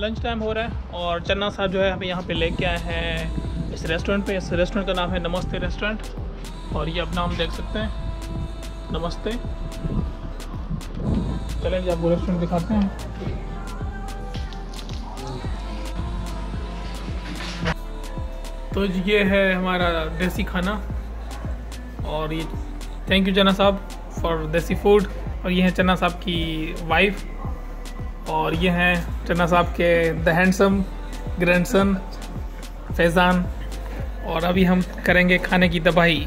Lunch time हो रहा है और चन्ना साहब जो है हमें यहाँ पे लेके आए हैं इस रेस्टोरेंट पे। इस रेस्टोरेंट का नाम है नमस्ते रेस्टोरेंट और ये अपना हम देख सकते हैं नमस्ते। चलें जी आपको रेस्टोरेंट दिखाते हैं। तो ये है हमारा देसी खाना और ये थैंक यू चन्ना साहब फॉर देसी फूड। और ये है चन्ना साहब की वाइफ और ये हैं चन्ना साहब के द हैंडसम ग्रैंडसन फैज़ान। और अभी हम करेंगे खाने की तबाही।